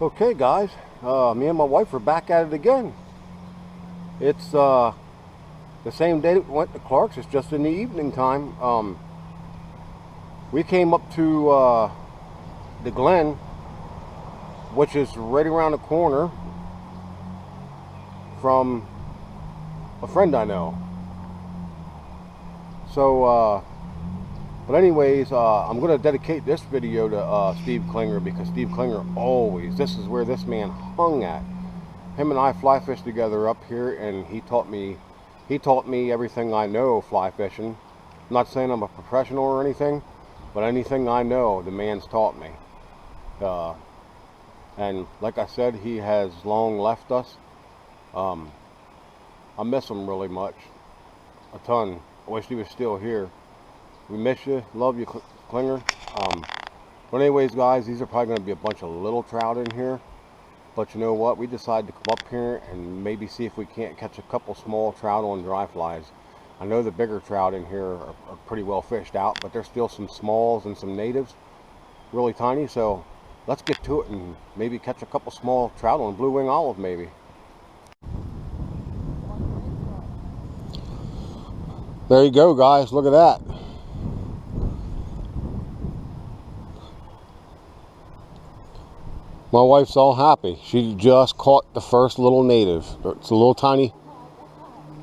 Okay, guys, me and my wife are back at it again. It's the same day that we went to Clark's. It's just in the evening time. We came up to the Glen, which is right around the corner from a friend I know. But anyways, I'm going to dedicate this video to Steve Klinger, because Steve Klinger always, this is where this man hung at. Him and I fly fish together up here, and he taught me everything I know fly fishing. I'm not saying I'm a professional or anything, but anything I know, the man's taught me. And like I said, he has long left us. I miss him really much, a ton. I wish he was still here. We miss you, love you, Klinger. But anyways, guys, these are probably going to be a bunch of little trout in here. But you know what? We decided to come up here and maybe see if we can't catch a couple small trout on dry flies. I know the bigger trout in here are pretty well fished out, but there's still some smalls and some natives, really tiny. So let's get to it and maybe catch a couple small trout on blue wing olive maybe. There you go, guys. Look at that. My wife's all happy. She just caught the first little native. It's a little tiny.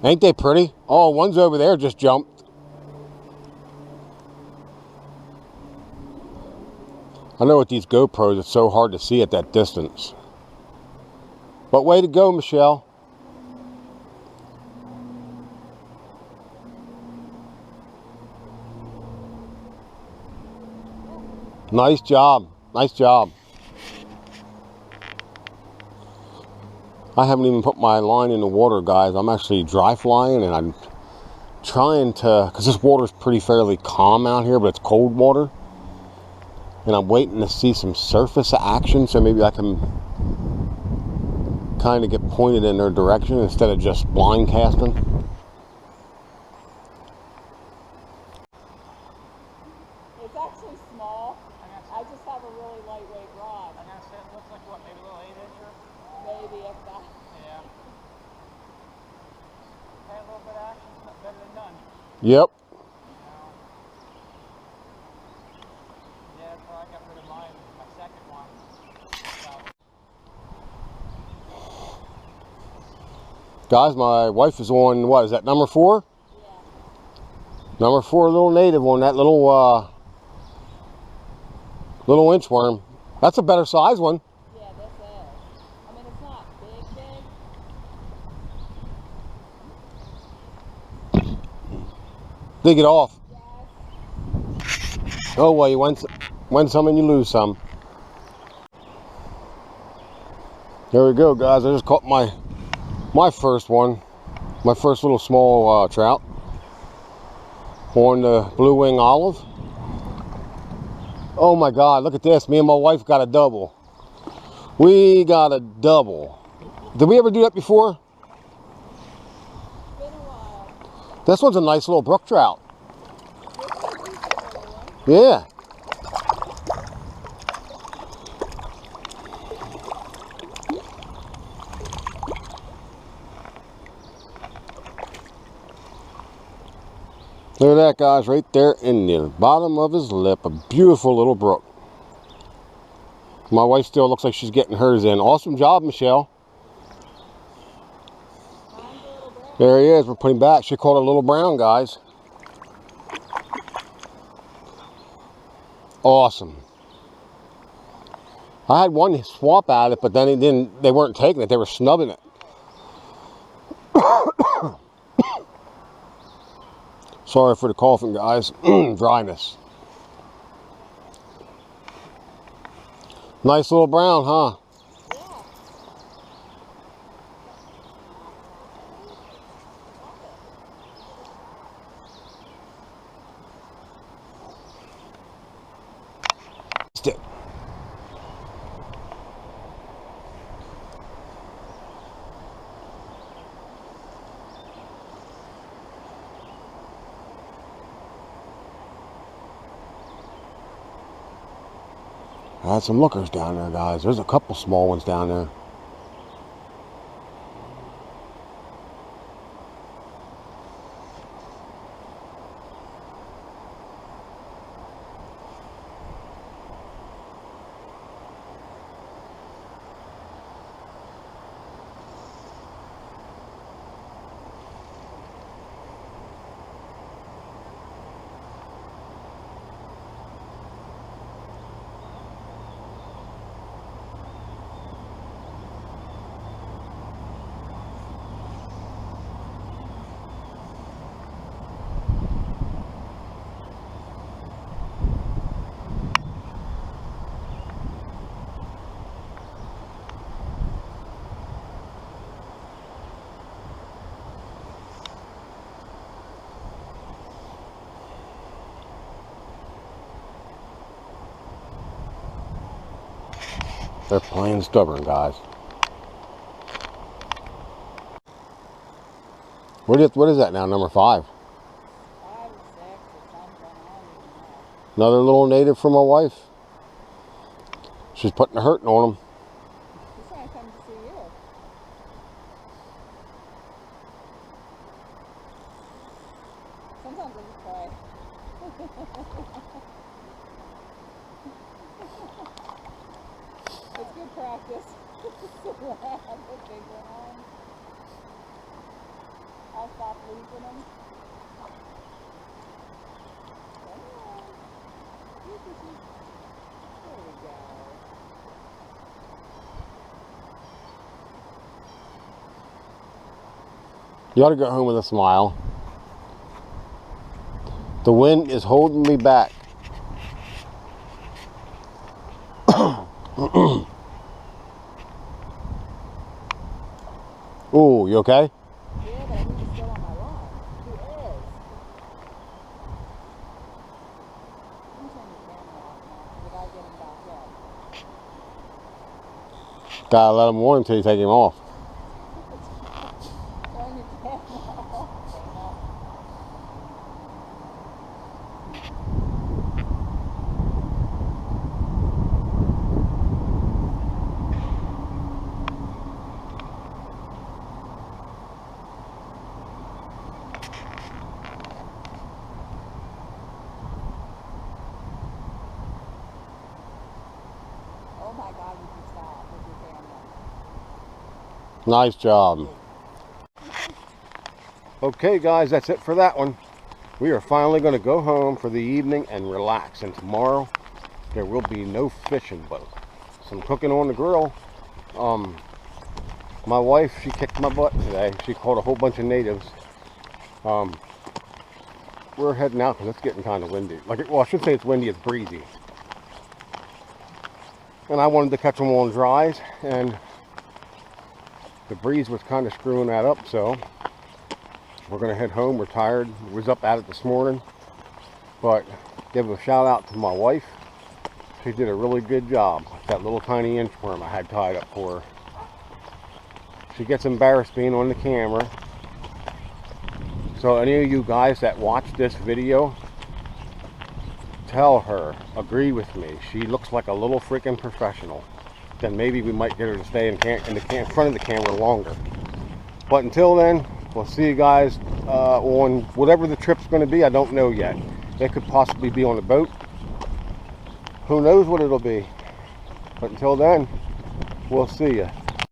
Ain't they pretty? Oh, one's over there just jumped. I know with these GoPros, it's so hard to see at that distance. But way to go, Michelle. Nice job. Nice job. I haven't even put my line in the water, guys. I'm actually dry flying, and I'm trying to, because this water's pretty fairly calm out here, but it's cold water. And I'm waiting to see some surface action, so maybe I can kind of get pointed in their direction instead of just blind casting. It's actually small. I just have a really lightweight rod. I'm gonna say it looks like what, maybe a little 8-incher? Maybe if that. Yeah. Had a little bit of action, it's better than none. Yep. Yeah, that's why I got rid of mine, my second one. Guys, my wife is on, what is that, number 4? Yeah. Number 4 little native on that little little inchworm. That's a better size one. Yeah, this is. I mean, it's not big. Dig it off. Yes. Oh, well, you win some and you lose some. There we go, guys. I just caught my first one. My first little small trout on the blue wing olive. Oh my God, look at this. Me and my wife got a double. We got a double. Did we ever do that before? It's been a while. This one's a nice little brook trout. Yeah. Look at that, guys, right there in the bottom of his lip. A beautiful little brook. My wife still looks like she's getting hers in. Awesome job, Michelle. There he is. We're putting back. She caught a little brown, guys. Awesome. I had one swap at it, but then they weren't taking it. They were snubbing it. Sorry for the coughing, guys. Dryness. Nice little brown, huh? Stick. I had some lookers down there, guys. There's a couple small ones down there. They're plain stubborn, guys. What is that now? Number 5. 5 or 6 or something. I don't even know. Another little native for my wife. She's putting the hurting on them. He's trying to come to see you. Sometimes I just cry. It's good practice. Sit around with big one on. I'll stop losing them. Come on. There we go. You ought to go home with a smile. The wind is holding me back. Ooh, you okay? Yeah, but I think he's still on my line. He is. I'm turning the camera off now because I gotta get him back in. Gotta let him warm until you take him off. Turn the camera off. Oh my God, you can stop with your camera. Nice job. Okay, guys, that's it for that one. We are finally going to go home for the evening and relax. And tomorrow, there will be no fishing, but some cooking on the grill. My wife, she kicked my butt today. She caught a whole bunch of natives. We're heading out because it's getting kind of windy. Well, I should say it's windy, it's breezy. And I wanted to catch them on dries, and the breeze was kind of screwing that up, so we're going to head home. We're tired. We was up at it this morning. But give a shout out to my wife. She did a really good job with that little tiny inchworm I had tied up for her. She gets embarrassed being on the camera. So any of you guys that watch this video, tell her, agree with me, she looks like a little freaking professional. Then maybe we might get her to stay in front of the camera longer. But until then, we'll see you guys on whatever the trip's going to be. I don't know yet. It could possibly be on a boat. Who knows what it'll be. But until then, we'll see you.